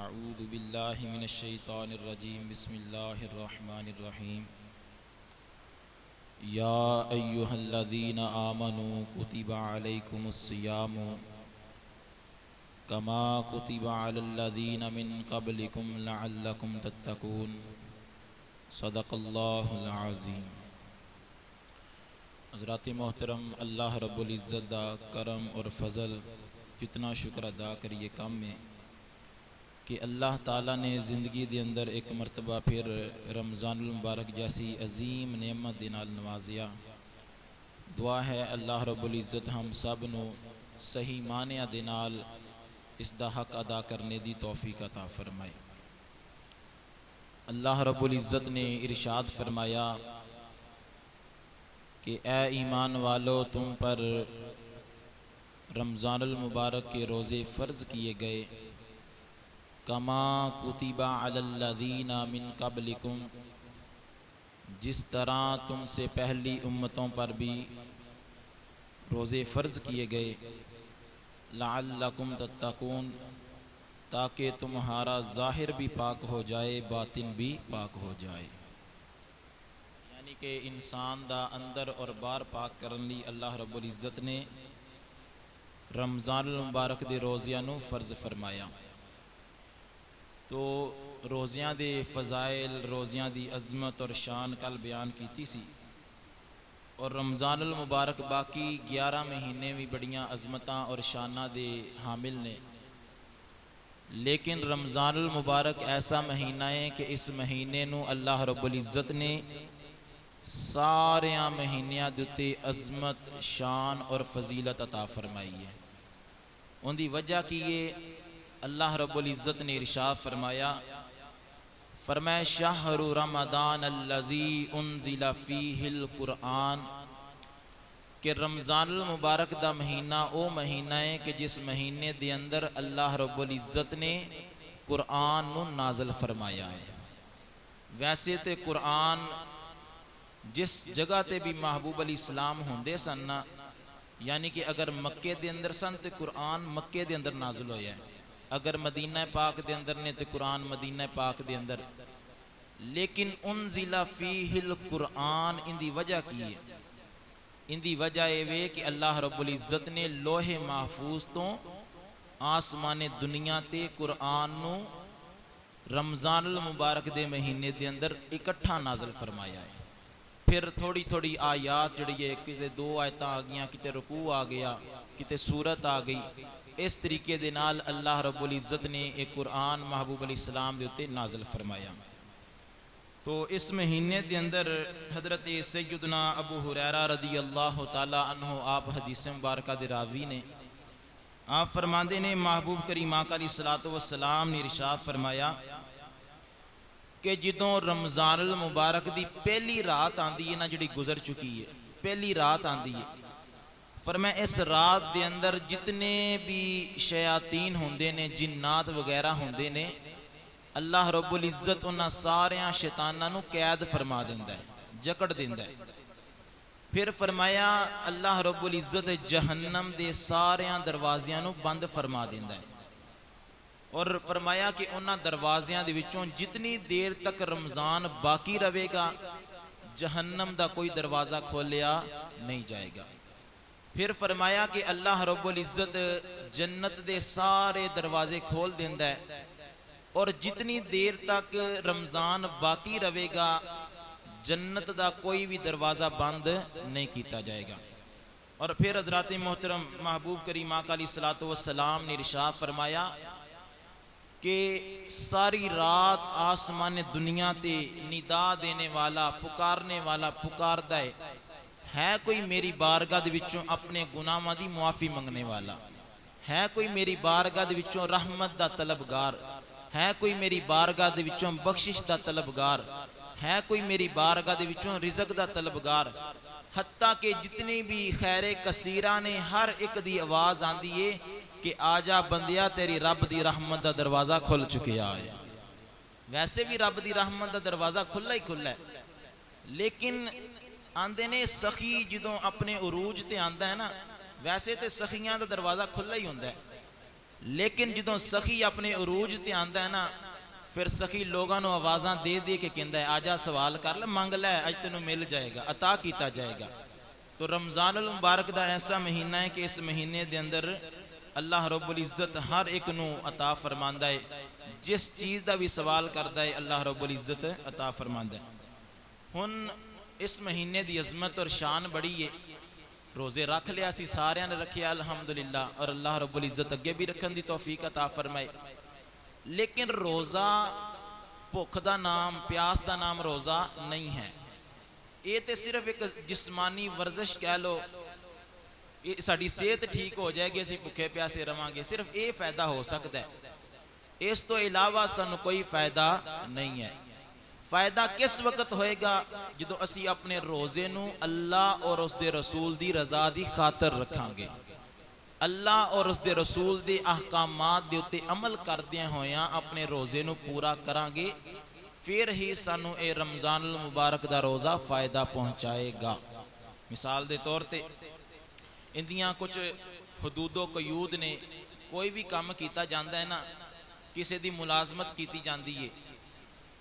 اعوذ باللہ من الشیطان الرجیم بسم اللہ الرحمن الرحیم یا ایہا الذین آمنوا کتب علیکم الصیام کما کتب علی الذین من قبلکم لعلکم تتقون صدق اللہ العظیم۔ حضرات محترم، اللہ رب العزت دا کرم اور فضل کتنا شکر ادا کریے کام میں کہ اللہ تعالیٰ نے زندگی دے اندر ایک مرتبہ پھر رمضان المبارک جیسی عظیم نعمت دے نال نوازیا۔ دعا ہے اللہ رب العزت ہم سب نو صحیح معنی دے نال اس دا حق ادا کرنے دی توفیق عطا فرمائے۔ اللہ رب العزت نے ارشاد فرمایا کہ اے ایمان والو، تم پر رمضان المبارک کے روزے فرض کیے گئے، کما کتب علی الذین من قبلکم، جس طرح تم سے پہلی امتوں پر بھی روزے فرض کیے گئے، لعلکم تتقون، تاکہ تمہارا ظاہر بھی پاک ہو جائے باطن بھی پاک ہو جائے۔ یعنی کہ انسان دا اندر اور باہر پاک کرن لی اللہ رب العزت نے رمضان المبارک دے روزیاں نو فرض فرمایا۔ تو روزیاں دے فضائل، روزیاں دی عظمت اور شان کل بیان کیتی سی، اور رمضان المبارک باقی 11 مہینے بھی بڑیاں عظمتاں اور شاناں دے حامل نے، لیکن رمضان المبارک ایسا مہینہ ہے کہ اس مہینے نو اللہ رب العزت نے ساریاں مہینیاں دے عظمت، شان اور فضیلت عطا فرمائی ہے۔ ان دی وجہ کی یہ اللہ رب العزت نے ارشاد فرمایا، شہر رمضان الذی انزل فیہ القرآن، کہ رمضان المبارک دا مہینہ او مہینہ ہے کہ جس مہینے دے اندر اللہ رب العزت نے قرآن نو نازل فرمایا ہے۔ ویسے تے قرآن جس جگہ تے بھی محبوب علیہ السلام ہوندے سن نا، یعنی کہ اگر مکے دے اندر سن تے قرآن مکے دے اندر نازل ہویا ہے، اگر مدینہ پاک دے اندر نے تے قرآن مدینہ پاک دے اندر، لیکن انزل فیہ القرآن ان دی وجہ کی ہے؟ ان دی وجہ یہ کہ اللہ رب العزت نے لوح محفوظ تو آسمان دنیا تے قرآن نو رمضان المبارک دے مہینے دے اندر اکٹھا نازل فرمایا ہے۔ پھر تھوڑی تھوڑی آیات جڑی ہے، کتے 2 آیتاں آ گیاں، کتے رکوع آ گیا، کتے سورت آ گئی، اس طریقے دے نال اللہ رب العزت نے ایک قرآن محبوب علیہ السلام دے اتے نازل فرمایا۔ تو اس مہینے دے اندر حضرت سیدنا ابو ہریرہ رضی اللہ تعالی عنہ آپ حدیث مبارکہ دے راوی نے، آپ فرماندے نے محبوب کریم آقا علیہ السلام نے ارشاد فرمایا کہ جدوں رمضان المبارک دی پہلی رات آندی ہے نا، جڑی گزر چکی ہے، پہلی رات آندی ہے، فرمایا اس رات دے اندر جتنے بھی شیاطین ہوندے نے، جنات وغیرہ ہوندے نے، اللہ رب العزت انہاں ساریاں شیطاناں نو قید فرما دیندا ہے، جکڑ دیندا ہے۔ پھر فرمایا اللہ رب العزت جہنم دے ساریاں دروازیاں نو بند فرما دیندا ہے، اور فرمایا کہ انہاں دروازیاں دے وچوں جتنی دیر تک رمضان باقی رہے گا، جہنم دا کوئی دروازہ کھولیا نہیں جائے گا۔ پھر فرمایا کہ اللہ رب العزت جنت دے سارے دروازے کھول دیندا ہے، اور جتنی دیر تک رمضان باقی رہے گا، جنت دا کوئی بھی دروازہ بند نہیں کیتا جائے گا۔ اور پھر حضرات محترم محبوب کریم آقا علیہ السلام نے ارشاد فرمایا کہ ساری رات آسمان دنیا تے ندا دینے والا، پکارنے والا پکاردا ہے کوئی میری بارگاہ دے وچوں اپنے گناہاں دی معافی منگنے والا، ہے کوئی میری بارگاہ دے وچوں رحمت دا طلبگار، ہے کوئی میری بارگاہ دے وچوں بخشش دا طلبگار، ہے کوئی میری بارگاہ دے وچوں رزق دا طلبگار، حتیٰ کہ جتنی بھی خیر کثیرہ نے ہر ایک دی آواز آندی ہے کہ آجا بندیا تیری رب دی رحمت دا دروازہ کھل چکیا ہے۔ ویسے بھی رب دی رحمت دا دروازہ کھلا ہی کھلا ہے، لیکن آندے نے سخی جدوں اپنے عروج تے آندہ ہے نا، ویسے تے سخیاں دا دروازہ کھلا ہی ہوندہ ہے، لیکن جدوں سخی اپنے عروج تے آندا ہے نا پھر سخی لوگاں نو آوازاں دے دے کے کہندا ہے آجا سوال کر لے منگ لے اج تینوں مل جائے گا عطا کیتا جائے گا۔ تو رمضان المبارک دا ایسا مہینہ ہے کہ اس مہینے دے اندر اللہ رب العزت ہر ایک نو عطا فرماندا ہے، جس چیز دا بھی سوال کردا ہے اللہ رب العزت عطا فرماندا ہے۔ ہن اس مہینے دی عظمت اور شان بڑی ہے، روزے رکھ لیا سی سارے نے رکھے الحمدللہ، اور اللہ رب العزت اگے بھی رکھن دی توفیق عطا فرمائے۔ لیکن روزہ بھوک دا نام پیاس دا نام روزہ نہیں ہے، یہ تے صرف ایک جسمانی ورزش کہہ لو، ساڈی صحت ٹھیک ہو جائے گی اسی بھوکے پیاسے رواں گے، صرف یہ فائدہ ہو سکتا ہے، اس تو علاوہ سانو کوئی فائدہ نہیں ہے۔ فائدہ کس وقت ہوئے گا جدو اسی اپنے روزے نو اللہ اور اس دے رسول دی رضا دی خاطر رکھاں گے، اللہ اور اس دے رسول دے احکامات دے اتے عمل کردے ہویاں اپنے روزے نو پورا کراں گے، پھر ہی سانو اے رمضان المبارک دا روزہ فائدہ پہنچائے گا۔ مثال دے طور تے اندیاں کچھ حدود و قیود نے، کوئی بھی کام کیتا جاندا ہے نا، کسی دی ملازمت کیتی جاندی ہے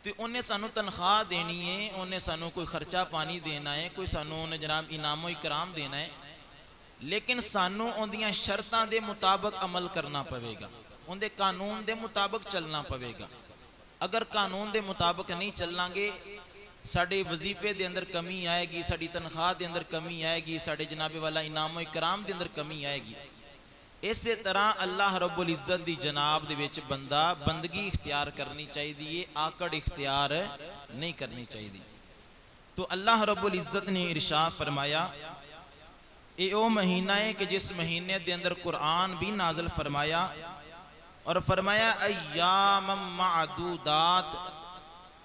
تو انہیں سانو تنخواہ دینی ہے، انہیں سانو کوئی خرچہ پانی دینا ہے، کوئی سانو انہیں جناب انعام و اکرام دینا ہے، لیکن سانو اندیاں شرطاں دے مطابق عمل کرنا پوے گا، ان دے قانون دے مطابق چلنا پوے گا۔ اگر قانون دے مطابق نہیں چلنا گے ساڑے وظیفے دے اندر کمی آئے گی، ساڑی تنخواہ دے اندر کمی آئے گی، ساڑے جناب والا انعام و اکرام دے اندر کمی آئے گی۔ اسی طرح اللہ رب العزت دی جناب دے وچ بندہ بندگی اختیار کرنی چاہیے دی، آکڑ اختیار نہیں کرنی چاہیے دی۔ تو اللہ رب العزت نے ارشاد فرمایا اے او مہینہ ہے کہ جس مہینے دے اندر قرآن بھی نازل فرمایا، اور فرمایا ایام معدودات،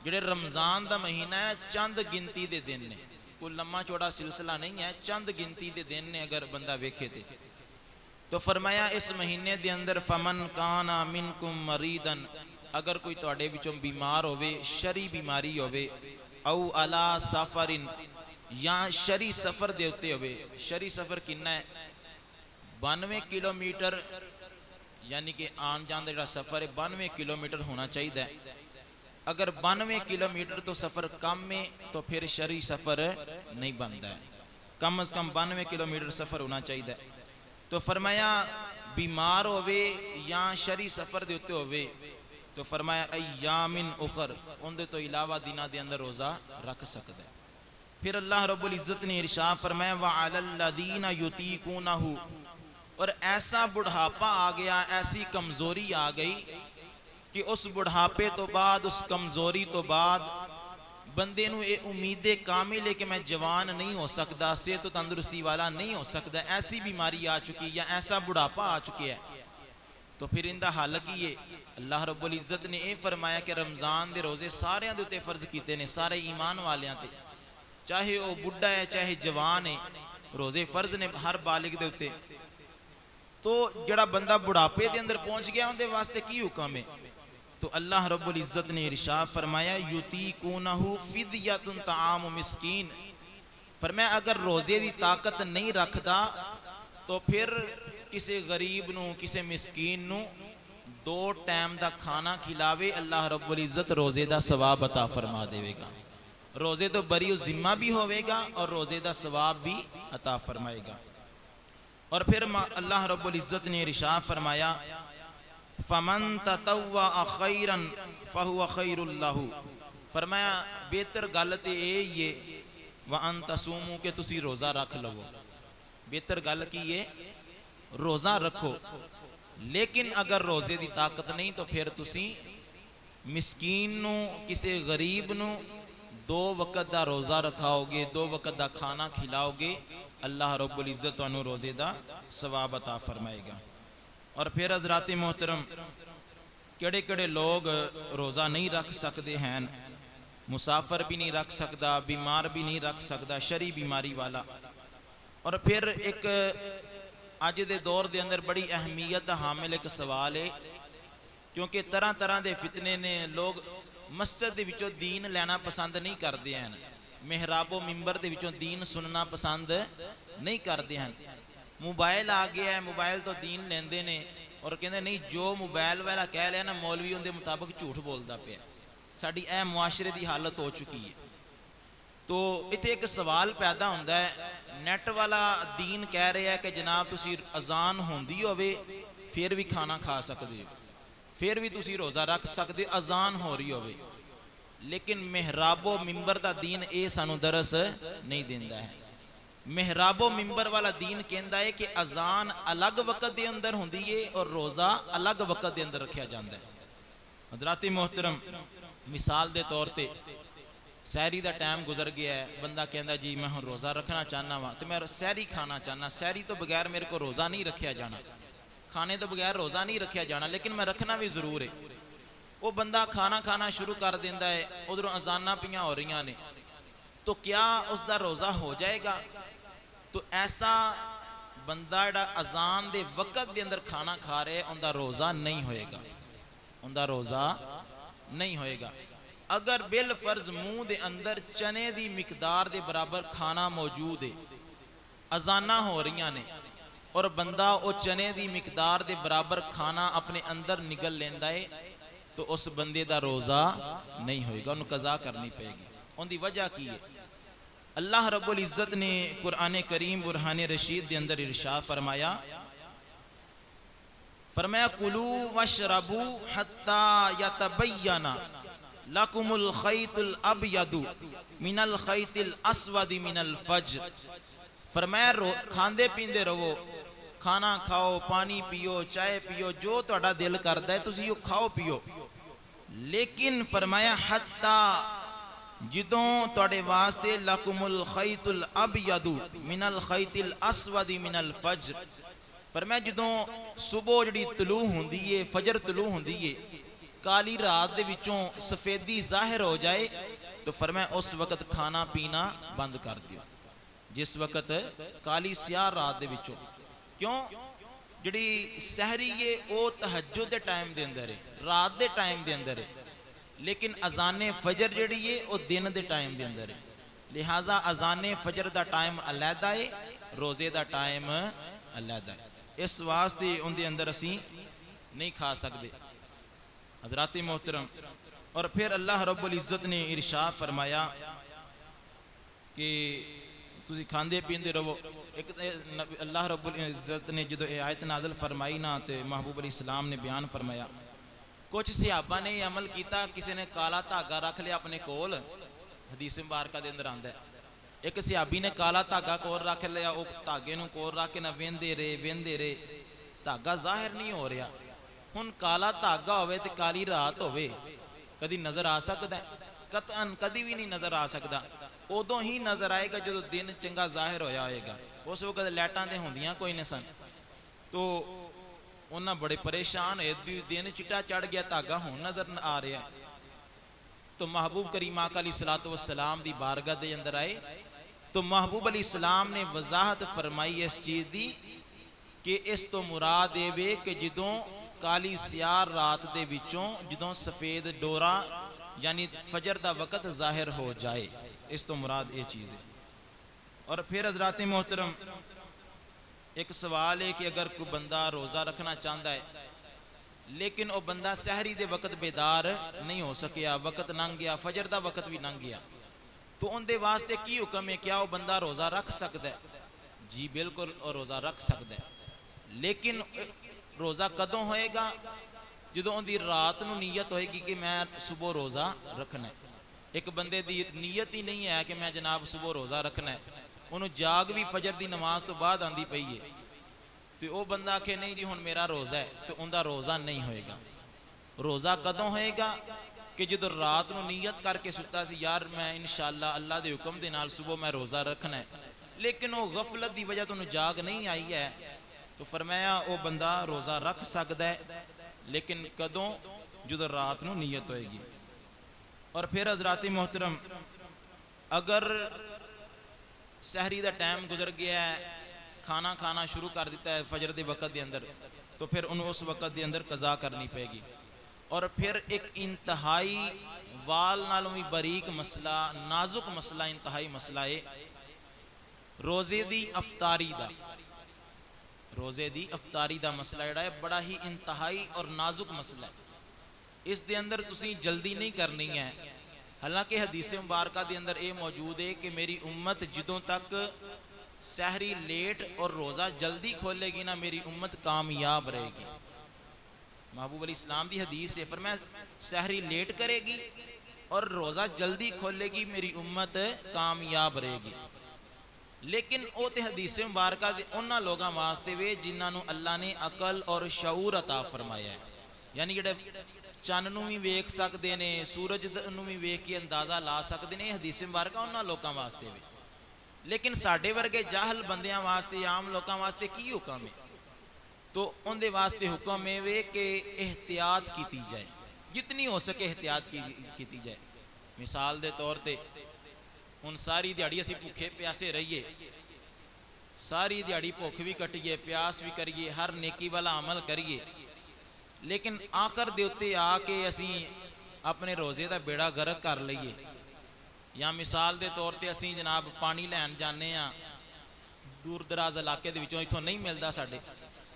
جڑے رمضان دا مہینہ ہے چند گنتی دے دن نے، کوئی لمحہ چوڑا سلسلہ نہیں ہے، چند گنتی دے دن نے اگر بندہ ویکھے تے۔ تو فرمایا اس مہینے دے اندر فمن کانا منکم مریدن، اگر کوئی تواڈے وچوں بیمار ہوئے، شری بیماری ہوئے، او علا سفرن، یا شری سفر دے اتے ہوئے، شری سفر کنا ہے 92 کلومیٹر، یعنی کہ آن جان دے جڑا سفر ہے 92 کلومیٹر ہونا چاہیے، اگر 92 کلومیٹر تو سفر کم ہے تو پھر شری سفر نہیں بنتا ہے، کم از کم 92 کلومیٹر سفر ہونا چاہیے۔ تو فرمایا بیمار ہوئے یا شری سفر دے ہوتے ہوئے، تو فرمایا ایام اخر، ان دے تو علاوہ دینہ دے اندر روزہ رکھ سکتا ہے۔ پھر اللہ رب العزت نے ارشاد فرمایا وَعَلَى الَّذِينَ يُطِيقُونَهُ، اور ایسا بڑھاپا آ گیا، ایسی کمزوری آ گئی کہ اس بڑھاپے تو بعد، اس کمزوری تو بعد بندے نو اے امید کامل ہے کہ میں جوان نہیں ہو سکتا، صحت و تندرستی والا نہیں ہو سکتا، ایسی بیماری آ چکی یا ایسا بڑھاپا آ چکے ہے، تو پھر اندہ حال کیے اللہ رب العزت نے اے فرمایا کہ رمضان دے روزے سارے دے تے فرض کیتے نے، سارے ایمان والیاں تے، چاہے وہ بڑھا ہے چاہے جوان ہے، روزے فرض نے ہر بالغ دے تے۔ تو جڑا بندہ بڑھاپے دے اندر پہنچ گیا ان دے واسطے کی حکم ہے؟ تو اللہ رب العزت نے ارشاد فرمایا یُطِیقُونَهُ فِدْیَةٌ طَعَامُ مسکین، فرمایا اگر روزے دی طاقت نہیں رکھدا تو پھر کسی غریب نو کسی مسکین نو 2 ٹائم دا کھانا کھلاوے، اللہ رب العزت روزے دا ثواب عطا فرما دے گا، روزے تو بری و ذمہ بھی ہوئے گا اور روزے دا ثواب بھی عطا فرمائے گا۔ اور پھر اللہ رب العزت نے ارشاد فرمایا فَمَن تَطَوَّعَ خَيْرًا فَهُوَ خَيْرٌ لَهُ، فرمایا بہتر گل تے یہ وَأَن تَصُومُوا کہ تسی روزہ رکھ لو، بہتر گل کی یہ روزہ رکھو، لیکن اگر روزے دی طاقت نہیں تو پھر تسی مسکین نو کسی غریب نو 2 وقت دا روزہ رکھاؤ گے، 2 وقت دا کھانا کھلاؤ گے، اللہ رب العزت انہوں روزے دا ثواب عطا فرمائے گا۔ اور پھر حضرات محترم کڑے کڑے لوگ روزہ نہیں رکھ سکتے ہیں، مسافر بھی نہیں رکھ سکتا، بیمار بھی نہیں رکھ سکتا، شرعی بیماری والا۔ اور پھر ایک آج دے دور دے اندر بڑی اہمیت حامل ایک سوال ہے، کیونکہ طرح طرح دے فتنے نے، لوگ مسجد دے وچوں دین لینا پسند نہیں کرتے ہیں، محراب و منبر دے وچوں دین سننا پسند نہیں کرتے ہیں، موبائل آ گیا ہے، موبائل تو دین لیندے نے، اور کہندے نہیں جو موبائل والا کہہ لیا نا مولوی ان دے مطابق جھوٹ بولدا پیا. ساڈی اے معاشرے دی حالت ہو چکی ہے. تو اتنے ایک سوال پیدا ہوتا ہے, نیٹ والا دین کہہ رہا ہے کہ جناب تسی اذان ہوندی ہوئے پھر بھی کھانا کھا سکتے ہو, پھر بھی تسی روزہ رکھ سکتے, اذان ہو رہی ہوئے. لیکن محراب و ممبر دا دین اے سانو درس نہیں دیندا ہے. محراب و ممبر والا دین کہندا ہے کہ اذان الگ وقت دے اندر ہوندی ہے اور روزہ الگ وقت دے اندر رکھیا جاندا ہے. حضرات محترم, مثال دے طور تے سحری دا ٹائم گزر گیا ہے, بندہ کہندا جی میں روزہ رکھنا چاہنا وا تو میں سحری کھانا چاہنا, سحری تو بغیر میرے کو روزہ نہیں رکھیا جانا, کھانے تو بغیر روزہ نہیں رکھیا جانا, لیکن میں رکھنا بھی ضرور ہے. وہ بندہ کھانا کھانا شروع کر دیندا ہے, ادھروں اذاناں پیاں ہو رہیاں نے, تو کیا اس دا روزہ ہو جائے گا؟ تو ایسا بندہ جڑا اذان دے وقت دے اندر کھانا کھا رہے ان دا روزہ نہیں ہوئے گا, ان دا روزہ نہیں ہوئے گا. اگر بالفرض منہ دے اندر چنے دی مقدار دے برابر کھانا موجود ہے, اذاناں ہو رہیاں نے, اور بندہ او چنے دی مقدار دے برابر کھانا اپنے اندر نگل لیندا ہے, تو اس بندے دا روزہ نہیں ہوئے گا, انہوں قضا کرنی پے گی. ان دی وجہ کی ہے؟ اللہ رب العزت نے قرآن کریم برہان رشید دے اندر ارشاد فرمایا, کلوا واشربوا حتی یتبین لکم الخیط الابیض من الخیط الاسود من الفجر. فرمایا کھاندے پیندے رہو, کھانا کھاؤ, پانی پیو, چائے پیو, جو تہاڈا دل کردا ہے تسی وہ کھاؤ پیو, لیکن فرمایا حتی جدوں تہاڈے واسطے لکم الخیط الابیض من الخیط الاسود من الفجر, فرمایا جدوں صبح جڑی طلوع ہوندی ہے, فجر طلوع ہوندی ہے, کالی رات دے وچوں سفیدی ظاہر ہو جائے, تو فرمایا اس وقت کھانا پینا بند کر دیو. جس وقت کالی سیاہ رات دے وچوں, کیوں جڑی سحری ہے او تہجد دے ٹائم دے اندر ہے, رات دے ٹائم دے اندر ہے, لیکن اذان فجر جڑی ہے او دن دے ٹائم دے اندر ہے. لہٰذا اذان فجر دا ٹائم علیحدہ ہے, روزے دا ٹائم علیحدہ ہے. اس واسطے ان دے اندر اسی نہیں کھا سکتے. حضرات محترم, اور پھر اللہ رب العزت نے ارشاد فرمایا کہ تسی کھاندے پیندے رہو. ایک اللہ رب العزت نے جدو یہ آیت نازل فرمائی نا, تے محبوب علیہ السلام نے بیان فرمایا, کچھ صحابہ نے یہ عمل کیتا, کسی نے کالا دھاگا رکھ لیا اپنے کول, حدیث مبارکہ دے اندر آندا ہے, ایک صحابی نے کالا دھاگا کول رکھ لیا, وہ دھاگے نوں کول رکھ کے نہ ویندے رہے, دھاگا ظاہر نہیں ہو رہا. ہن کالا دھاگا ہوئے تے کالی رات ہوئے, کدی نظر آ سکتا ہے؟ قطعاً کدی بھی نہیں نظر آ سکتا. ادوں ہی نظر آئے گا جدو دن چنگا ظاہر ہویا ہوئے گا. اس وقت لائٹاں تے ہوندیاں کوئی نہیں سن, تو انہاں بڑے پریشان ہوئے, دن چٹا چڑھ گیا, دھاگا ہون نظر آ رہا ہے. تو محبوب کریم آقا علیہ الصلوۃ والسلام دی بارگاہ دے اندر آئے, تو محبوب علیہ السلام نے وضاحت فرمائی اس چیز دی کہ اس تو مراد اے وے کہ جدوں کالی سیاہ رات دے وچوں جدوں سفید ڈورا یعنی فجر دا وقت ظاہر ہو جائے, اس تو مراد یہ چیز ہے. اور پھر حضرات محترم, ایک سوال ہے کہ اگر کوئی بندہ روزہ رکھنا چاہتا ہے لیکن وہ بندہ سحری دے وقت بیدار نہیں ہو سکیا, وقت لنگ گیا, فجر دا وقت بھی لنگ گیا, تو ان دے واسطے کی حکم ہے؟ کیا وہ بندہ روزہ رکھ سکتا ہے؟ جی بالکل, اور روزہ رکھ سکتا ہے, لیکن روزہ کدوں ہوئے گا؟ جدوں ان دی رات نو نیت ہوئے گی کہ میں صبح روزہ رکھنا ہے. ایک بندے دی نیت ہی نہیں ہے کہ میں جناب صبح روزہ رکھنا ہے, انہوں جاگ بھی فجر دی نماز تو بعد آندی پئی ہے, تو وہ بندہ کہ نہیں جی ہن میرا روزہ ہے, تو ان دا روزہ نہیں ہوئے گا. روزہ کدوں ہوئے گا؟ کہ جدو رات نو نیت کر کے ستا سی یار میں انشاءاللہ اللہ دے حکم دے نال صبح میں روزہ رکھنا ہے, لیکن وہ غفلت دی وجہ تو انہوں جاگ نہیں آئی ہے, تو فرمایا وہ بندہ روزہ رکھ سکتا ہے, لیکن کدوں؟ جدو رات نو نیت ہوئے گی. اور پھر حضرات محترم, اگر سحری دا ٹائم گزر گیا ہے, کھانا کھانا شروع کر دیتا ہے فجر دے وقت دے اندر, تو پھر انہوں اس وقت دے اندر قضا کرنی پے گی. اور پھر ایک انتہائی وال نالوں بھی باریک مسئلہ, نازک مسئلہ, انتہائی مسئلہ ہے روزے دی افطاری دا. روزے دی افطاری دا مسئلہ جڑا ہے بڑا ہی انتہائی اور نازک مسئلہ ہے. اس دے اندر تسی جلدی نہیں کرنی ہے. حالانکہ حدیث مبارکہ دے اندر اے موجود ہے کہ میری امت جدوں تک سحری لیٹ اور روزہ جلدی کھولے گی نا میری امت کامیاب رہے گی. محبوب علیہ السلام دی حدیث سے فرمایا سحری لیٹ کرے گی اور روزہ جلدی کھولے گی میری امت کامیاب رہے گی. لیکن او تے حدیث مبارکہ دے انہاں لوگاں واسطے وے جنہاں نو اللہ نے عقل اور شعور عطا فرمایا ہے. یعنی جڑے چند نو بھی ویکھ سکدے نے, سورج نو بھی ویکھ کے اندازہ لا سکدے نے, حدیث مبارکہ انہاں لوکاں واسطے وے. لیکن ساڈے ورگے جاہل بندیاں واسطے, عام لوکاں واسطے کی حکم ہے؟ تو ان دے واسطے حکم ہے وے کہ احتیاط کیتی جائے, جتنی ہو سکے احتیاط کیتی جائے. مثال دے طور تے ہن ساری دیہڑی اسی بھوکے پیاسے رہیے, ساری دیہڑی بھوک بھی کٹیے, پیاس بھی کریے, ہر نیکی والا عمل کریے, لیکن آخر دے اُتے آ کے اسی اپنے روزے دا بیڑا غرق کر لئیے. یا مثال دے طور تے اسی جناب پانی لین جانے ہاں, دور دراز علاقے دے وچوں ایتھوں نہیں ملدا ساڈے,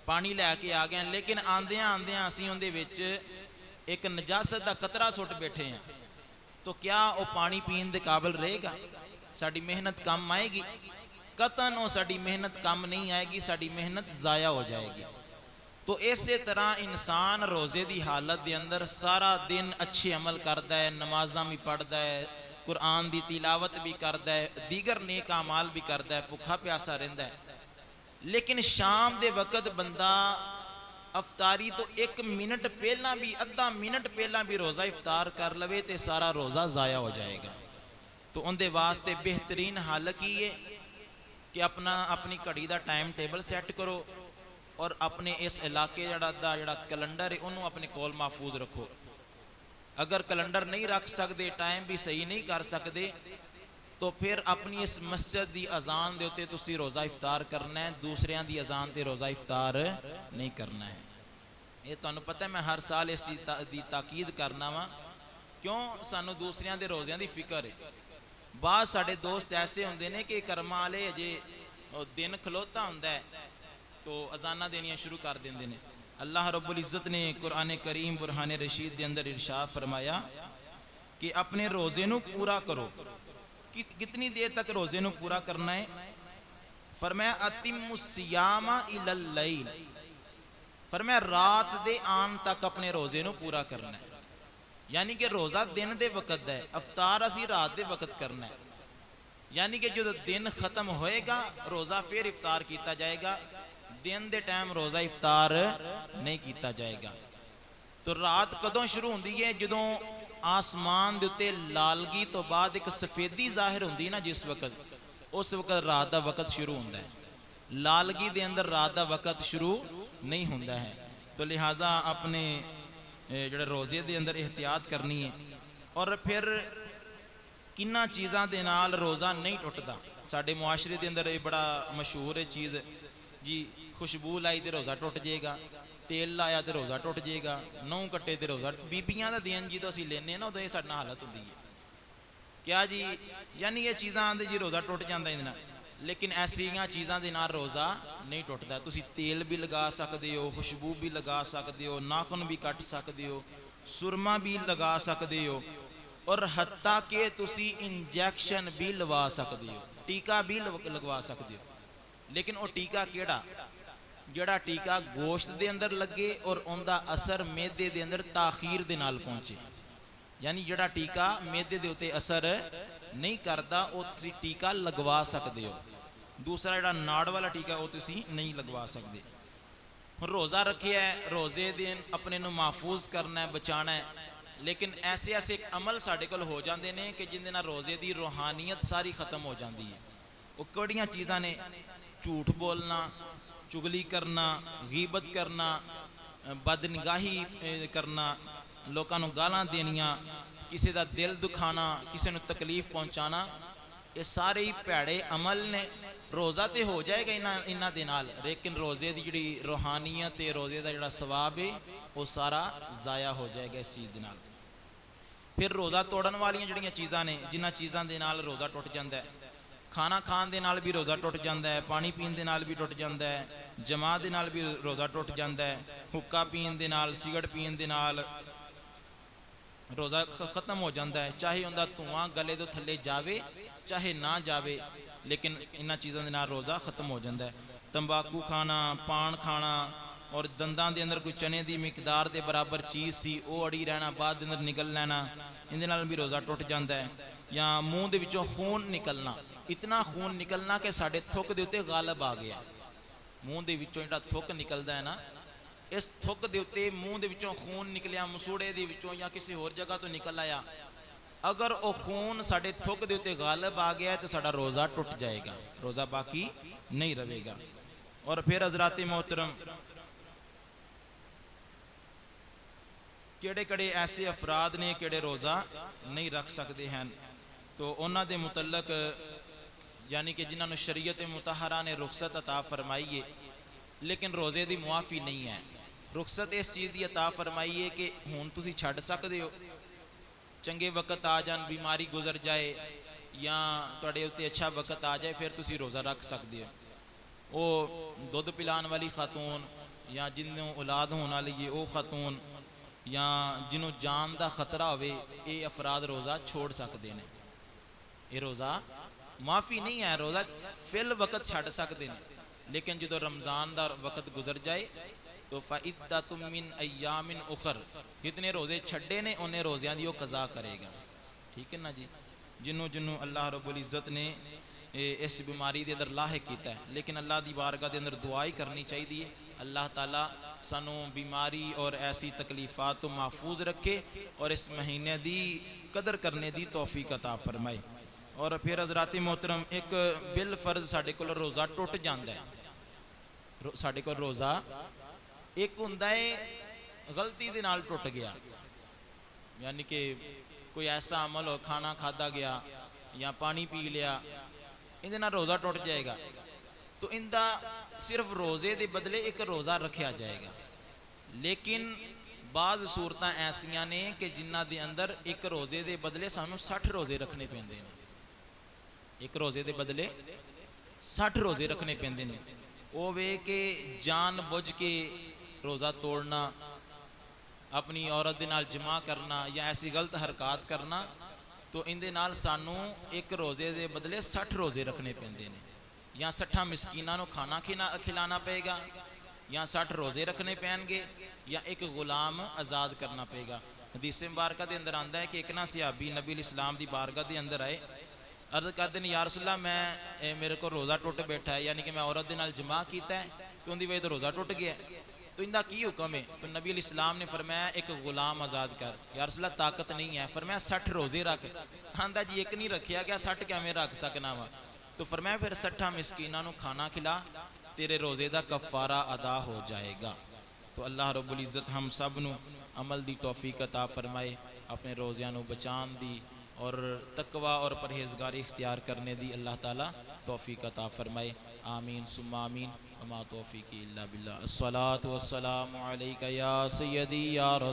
پانی لے کے آ گئے, لیکن آندیاں اسی اون دے وچ ایک نجاست دا قطرہ سٹ بیٹھے ہیں, تو کیا وہ پانی پین دے قابل رہے گا؟ ساڈی محنت کم آئے گی؟ قطعاً وہ ساڈی محنت کم نہیں آئے گی, ساڈی محنت ضائع ہو جائے گی. تو اسی طرح انسان روزے دی حالت دے اندر سارا دن اچھے عمل کردا ہے, نمازاں بھی پڑھدا ہے, قرآن دی تلاوت بھی کردا ہے, دیگر نیک اعمال بھی کردا ہے, بھوکا پیاسا رہندا ہے. لیکن شام دے وقت بندہ افطاری تو ایک منٹ پہلا بھی, ادھا منٹ پہلا بھی روزہ افطار کر لوے تے سارا روزہ ضائع ہو جائے گا. تو ان دے واسطے بہترین حل کی ہے کہ اپنی گھڑی دا ٹائم ٹیبل سیٹ کرو اور اپنے اس علاقے جڑا کیلنڈر ہے انہوں اپنے کول محفوظ رکھو. اگر کیلنڈر نہیں رکھ سکتے, ٹائم بھی صحیح نہیں کر سکتے, تو پھر اپنی اس مسجد دی اذان دے اُتے تسی روزہ افطار کرنا ہے, دوسریاں دی اذان تے روزہ افطار نہیں کرنا ہے. یہ تانوں پتہ ہے میں ہر سال اس چیز دی تاکید کرنا وا, کیوں سانو دوسریاں دے روزیاں دی فکر ہے. بعض ساڈے دوست ایسے ہوندے نے کہ کرما والے اجے دن کھلوتا ہوندا ہے تو اذاناں دینیاں شروع کر دیندے نے. اللہ رب العزت نے قرآن کریم برہان رشید دے اندر ارشاد فرمایا کہ اپنے روزے نو پورا کرو. کتنی دیر تک روزے نو پورا کرنا ہے؟ فرمایا اتم الصیام الی اللیل, فرمایا رات دے آن تک اپنے روزے نو پورا کرنا ہے. یعنی کہ روزہ دن دے وقت ہے, افطار اسی رات دے وقت کرنا ہے. یعنی کہ جو دن ختم ہوئے گا روزہ پھر افطار کیتا جائے گا, دن دے ٹائم روزہ افطار نہیں کیتا جائے گا. تو رات کدوں شروع ہوندی ہے؟ جدوں آسمان دے اُتے لالگی تو بعد ایک سفیدی ظاہر ہوندی نا, جس وقت اس وقت رات دا وقت شروع ہوندا ہے. لالگی دے اندر رات دا وقت شروع نہیں ہوندا ہے. تو لہٰذا اپنے جڑے روزے دے اندر احتیاط کرنی ہے. اور پھر کنہ چیزاں دے نال روزہ نہیں ٹوٹدا. ساڈے معاشرے دے اندر یہ بڑا مشہور ہے چیز جی, خوشبو لائی تے روزہ ٹوٹ جائے گا, تیل لایا تے روزہ ٹوٹ جائے گا, نو کٹے تے روزہ. بیبیاں دا دین جی تو اسی لینے نا, ادو یہ ساڈے نال حالت ہوندی ہے کیا جی, یعنی یہ چیزاں آندے جی روزہ ٹوٹ جاندا ہے. لیکن ایسیاں چیزاں دے نال روزہ نہیں ٹوٹدا. تسی تیل بھی لگا سکدے ہو, خوشبو بھی لگا سکدے ہو, ناخن بھی کٹ سکدے ہو, سرما بھی لگا سکدے ہو, اور حتیٰ کہ تسی انجیکشن بھی لوا سکدے ہو, ٹیکا بھی لگوا سکدے ہو. لیکن وہ ٹیکا کیڑا؟ جڑا ٹیکا گوشت دے اندر لگے اور ان دا اثر میدے دے اندر تاخیر دے نال پہنچے. یعنی جڑا ٹیکا میدے دے اتے اثر نہیں کردا وہ تسی ٹیکا لگوا سکدے ہو. دوسرا جڑا ناڑ والا ٹیکا وہ تسی نہیں لگوا سکدے. روزہ رکھیا ہے, روزے دن اپنے نو محفوظ کرنا ہے, بچانا ہے, لیکن ایسے ایک عمل ساڈے کول ہو جاندے نے کہ جن دے نال روزے دی روحانیت ساری ختم ہو جاندی ہے. وہ کیڑیاں چیزاں نے؟ جھوٹ بولنا, چگلی کرنا, غیبت کرنا, بدنگاہی کرنا, لوکاں نو گالاں دینیاں, کسی دا دل دکھانا, کسی نو تکلیف پہنچانا, یہ سارے ہی پیڑے عمل نے. روزہ تے ہو جائے گا انہاں دے نال, لیکن روزے دی جڑی روحانیت ہے, روزے دا جڑا ثواب ہے, وہ سارا ضائع ہو جائے گا اس چیز دے نال. پھر روزہ توڑن والیاں جڑیاں چیزاں نے, جنہاں چیزاں دے نال روزہ ٹوٹ جاندا ہے, کھانا کھان دے نال بھی روزہ ٹوٹ جاندہ ہے، پانی پین دے نال بھی ٹوٹ جاندہ ہے، جماع دے نال بھی روزہ ٹوٹ جاندہ ہے، حکا پین دے نال، سگڑ پین دے نال روزہ ختم ہو جاندہ ہے، چاہے اندہ دھواں گلے تو تھلے جاوے چاہے نہ جاوے، لیکن انہاں چیزاں دے نال روزہ ختم ہو جاندہ ہے۔ تمباکو کھانا، پان کھانا اور دنداں دے اندر کوئی چنے دی مقدار دے برابر چیز سی او اڑی رہنا، بعد دے اندر نکل لینا، ان دے نال بھی روزہ ٹوٹ جاندہ ہے۔ یا منہ دے وچوں خون نکلنا، اتنا خون نکلنا کہ ساڑھے تھوک دے اتے غالب آ گیا، منہ دے وچوں جڑا تھوک نکلدا ہے نا، اس تھوک دے اتے منہ دے وچوں خون نکلیا، مسوڑے دے وچوں یا کسی اور جگہ تو نکل آیا، اگر او خون ساڑھے تھوک دے اتے غالب آ گیا ہے تو ساڑھا روزہ ٹوٹ جائے گا، روزہ باقی نہیں رہے گا۔ اور پھر حضرات محترم، کیڑے کیڑے ایسے افراد نے کیڑے روزہ نہیں رکھ سکتے ہیں، تو انہاں دے متعلق یعنی کہ جنہاں نے شریعت مطہرہ نے رخصت عطا فرمائیے لیکن روزے دی معافی نہیں ہے۔ رخصت اس چیز دی عطا فرمائیے کہ ہون تسی چھڑ سکتے ہو، چنگے وقت آ جان، بیماری گزر جائے یا توڑے ہوتے اچھا وقت آ جائے، پھر تسی روزہ رکھ سکتے ہو۔ وہ دودھ پلان والی خاتون یا جنہوں اولاد ہونا لئے وہ خاتون یا جنہوں جان دا خطرہ ہوئے، یہ افراد روزہ چھوڑ سکتے ہیں، یہ روزہ معافی نہیں ہے، روزہ فی الوقت چھڑ سکتے ہیں، لیکن جدو رمضان دا وقت گزر جائے تو فَعِدَّةٌ مِّنْ أَيَّامٍ أُخَرَ، جتنے روزے چھڑے نے انہیں روزیاں دیو قضا کرے گا، ٹھیک ہے نا جی۔ جنہوں اللہ رب العزت نے اس بیماری دے اندر لاحق کیتا ہے، لیکن اللہ دی بارگاہ دے اندر دعائی کرنی چاہیے، اللہ تعالیٰ سانو بیماری اور ایسی تکلیفات تو محفوظ رکھے اور اس مہینے دی قدر کرنے دی توفیق عطا فرمائے۔ اور پھر حضرات محترم، ایک بالفرض ساڑھے کو روزہ ٹوٹ جاندہ ہے، ساڑھے کو روزہ ایک ہندہ غلطی دے نال ٹوٹ گیا، یعنی کہ کوئی ایسا عمل ہو، کھانا کھادا گیا یا پانی پی لیا، اندھے نال روزہ ٹوٹ جائے گا، تو اندھا صرف روزے دے بدلے ایک روزہ رکھیا جائے گا، لیکن بعض صورتاں ایسیاں نے کہ جنہ دے اندر ایک روزے دے بدلے سانوں 60 روزے رکھنے پیندے ہیں، ایک روزے دے بدلے 60 روزے رکھنے پیندے ہیں، وہ وے کہ جان بوجھ کے روزہ توڑنا، اپنی عورت دے نال جمع کرنا یا ایسی غلط حرکات کرنا، تو ان دے نال سانوں ایک روزے دے بدلے 60 روزے رکھنے پیندے ہیں، یا 60 مسکیناں نو کھانا کھلانا پے گا، یا 60 روزے رکھنے پین گے، یا ایک غلام آزاد کرنا پے گا۔ حدیث مبارکہ دے اندر آندہ ہے کہ ایک نا صحابی نبی الاسلام دی بارگاہ دے اندر آئے، عرض کردے نے یا رسول اللہ میرے کو روزہ ٹوٹ بیٹھا ہے، یعنی کہ میں عورت دے نال جمع کیتا ہے تو ان دی وجہ تو روزہ ٹوٹ گیا ہے، تو اندہ کی حکم ہے؟ تو نبی علیہ السلام نے فرمایا ایک غلام آزاد کر۔ یا رسول اللہ طاقت نہیں ہے، فرمایا 60 روزے رکھ۔ آندہ جی ایک نہیں رکھیا گیا، 60 کیا میں رکھ سکنا وا؟ تو فرمایا پھر 60 مسکیناں نو کھانا کھلا، تیرے روزے دا کفارہ ادا ہو جائے گا۔ تو اللہ رب العزت ہم سب نو عمل دی توفیق عطا فرمائے، اپنے روزیاں نو بچان دی اور تقوی اور پرہیزگاری اختیار کرنے دی اللہ تعالیٰ توفیق عطا فرمائے، آمین ثم آمین، وما توفیقی الا باللہ۔ الصلاۃ والسلام علیکہ یا سیدی یا رسول